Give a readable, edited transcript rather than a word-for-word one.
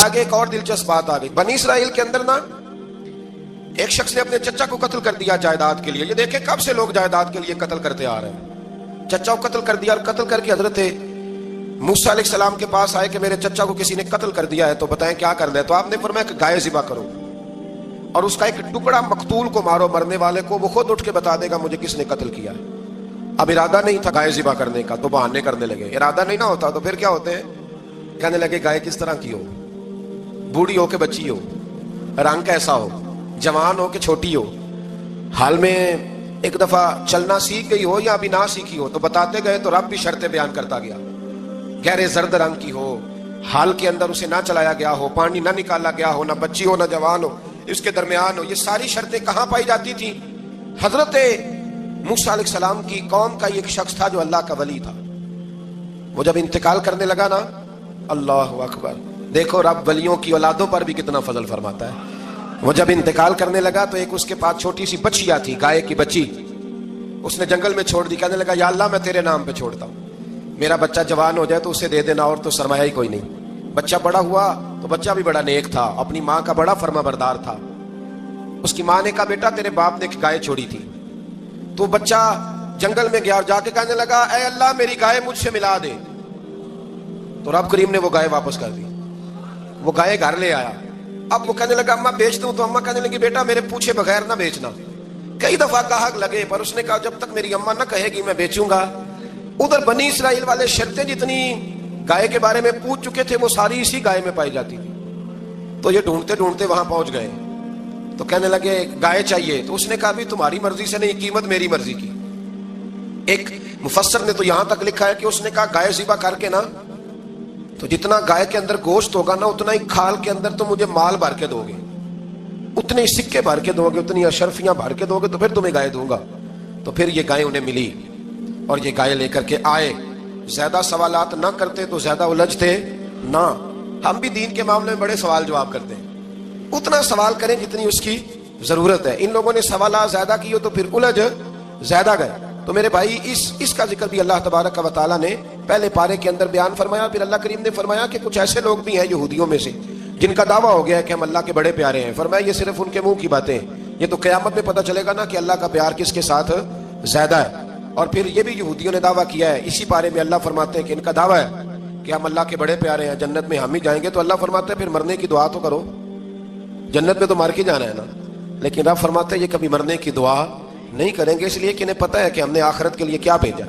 آگے ایک اور دلچسپ بات آ گئی. بنی اسرائیل کے اندر نا ایک شخص نے اپنے چچا کو قتل کر دیا جائیداد کے لیے. یہ دیکھیں کب سے لوگ جائیداد کے لیے قتل کرتے آ رہے ہیں. چچا کو قتل کر دیا اور قتل کر کے حضرت موسیٰ علیہ السلام کے پاس آئے کہ میرے چچا کو کسی نے قتل کر دیا ہے تو بتائیں کیا کرنا ہے. تو آپ نے فرمایا کہ گائے ذبح کرو اور اس کا ایک ٹکڑا مقتول کو مارو, مرنے والے کو, وہ خود اٹھ کے بتا دے گا مجھے کس نے قتل کیا ہے. اب ارادہ نہیں تھا گائے ذبح کرنے کا تو بہانے کرنے لگے. ارادہ نہیں نہ ہوتا تو پھر کیا ہوتے ہیں, کہنے لگے گائے کس طرح کی ہو, بوڑھی ہو کہ بچی ہو, رنگ کیسا ہو, جوان ہو کہ چھوٹی ہو, حال میں ایک دفعہ چلنا سیکھ گئی ہو یا ابھی نہ سیکھی ہو. تو بتاتے گئے تو رب بھی شرطیں بیان کرتا گیا. گہرے زرد رنگ کی ہو, حال کے اندر اسے نہ چلایا گیا ہو, پانی نہ نکالا گیا ہو, نہ بچی ہو نہ جوان ہو, اس کے درمیان ہو. یہ ساری شرطیں کہاں پائی جاتی تھی؟ حضرت موسیٰ علیہ السلام کی قوم کا ایک شخص تھا جو اللہ کا ولی تھا. وہ جب انتقال کرنے لگا نا, اللہ اکبر, دیکھو رب ولیوں کی اولادوں پر بھی کتنا فضل فرماتا ہے. وہ جب انتقال کرنے لگا تو ایک اس کے پاس چھوٹی سی بچیا تھی, گائے کی بچی, اس نے جنگل میں چھوڑ دی. کہنے لگا یا اللہ میں تیرے نام پہ چھوڑتا ہوں, میرا بچہ جوان ہو جائے تو اسے دے دینا, اور تو سرمایہ ہی کوئی نہیں. بچہ بڑا ہوا تو بچہ بھی بڑا نیک تھا, اپنی ماں کا بڑا فرما بردار تھا. اس کی ماں نے کہا بیٹا تیرے باپ نے ایک گائے چھوڑی تھی. تو بچہ جنگل میں گیا اور جا کے کہنے لگا اے اللہ میری گائے مجھ سے ملا دے. تو رب کریم نے وہ گائے واپس کر دی. وہ گائے گھر لے آیا. اب وہ کہنے لگا اماں بیچ دوں. تو اماں کہنے لگی بیٹا میرے پوچھے بغیر نہ بیچنا. کئی دفعہ کہا لگے پر اس نے کہا جب تک میری اماں نہ کہے گی میں بیچوں گا. ادھر بنی اسرائیل والے شرطیں جتنی گائے کے بارے میں پوچھ چکے تھے وہ ساری اسی گائے میں پائی جاتی تھی. تو یہ ڈھونڈتے ڈھونڈتے وہاں پہنچ گئے. تو کہنے لگے گائے چاہیے. تو اس نے کہا بھی تمہاری مرضی سے نہیں, قیمت میری مرضی کی. ایک مفسر نے تو یہاں تک لکھا ہے کہ اس نے کہا گائے ذبح کر کے نا تو جتنا گائے کے اندر گوشت ہوگا نا اتنا ہی کھال کے اندر تو مجھے مال بھر کے دو گے, اتنے ہی سکے بھر کے دو گے, اتنی اشرفیاں بھر کے دو گے تو پھر تمہیں گائے دوں گا. تو پھر یہ گائے انہیں ملی اور یہ گائے لے کر کے آئے. زیادہ سوالات نہ کرتے تو زیادہ الجھتے نہ. ہم بھی دین کے معاملے میں بڑے سوال جواب کرتے ہیں, اتنا سوال کریں جتنی اس کی ضرورت ہے. ان لوگوں نے سوالات زیادہ کیے تو پھر الجھ زیادہ گئے. تو میرے بھائی اس کا ذکر بھی اللہ تبارک و تعالیٰ نے پہلے پارے کے اندر بیان فرمایا. پھر اللہ کریم نے فرمایا کہ کچھ ایسے لوگ بھی ہیں یہودیوں میں سے جن کا دعویٰ ہو گیا ہے کہ ہم اللہ کے بڑے پیارے ہیں. فرمایا یہ صرف ان کے منہ کی باتیں ہیں, یہ تو قیامت میں پتہ چلے گا نا کہ اللہ کا پیار کس کے ساتھ زیادہ ہے. اور پھر یہ بھی یہودیوں نے دعویٰ کیا ہے. اسی پارے میں اللہ فرماتے ہیں کہ ان کا دعویٰ ہے کہ ہم اللہ کے بڑے پیارے ہیں, جنت میں ہم ہی جائیں گے. تو اللہ فرماتے ہیں پھر مرنے کی دعا تو کرو, جنت میں تو مر کے جانا ہے نا. لیکن رب فرماتے ہیں یہ کبھی مرنے کی دعا نہیں کریں گے, اس لیے کہ انہیں پتہ ہے کہ ہم نے آخرت کے لیے کیا بھیجا.